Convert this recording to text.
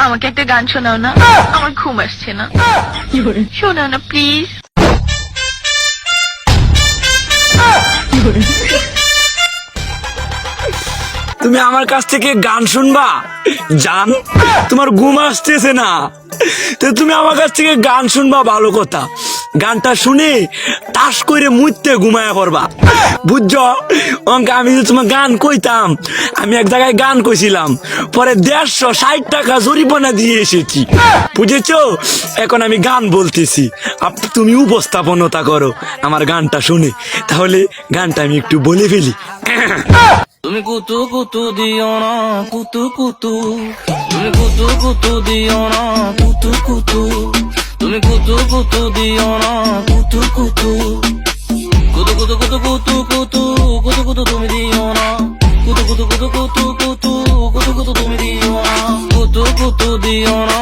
আমাকে একটা গান শোনাও না, আমার ঘুম আসছে না। শোনাও না প্লিজ। তুমি আমার কাছ থেকে গান শুনবা জান? তোমার ঘুম আসতেছে না তো তুমি আমার কাছ থেকে গান শুনবা, ভালো কথা। গানটা শুনে তাস করে মুইতে ঘুমায়া পড়বা, বুঝছো? আমি যদি তোমার গান কইতাম, আমি এক জায়গায় গান কইছিলাম, পরে 160 টাকা জরিমানা দিয়ে এসেছি, বুঝেছো? এখন আমি গান বলতেছি, তুমি উপস্থাপনতা করো আমার গানটা শুনে। তাহলে গানটা আমি একটু বলে ফেলি। তুমি কুতু কুতু দিও না কুতু কুতু, তুমি কুতু কুতু দিও না কুতু কুতু, তুমি কুতু কুতু দিও না কুতু কুতু, কুতু কুতু কুতু কুতু কুতু কুতু কুতু তুমি দিও না, কুতু কুতু কুতু কুতু কুতু কুতু কুতু তুমি দিও না, কুতু কুতু দিও না।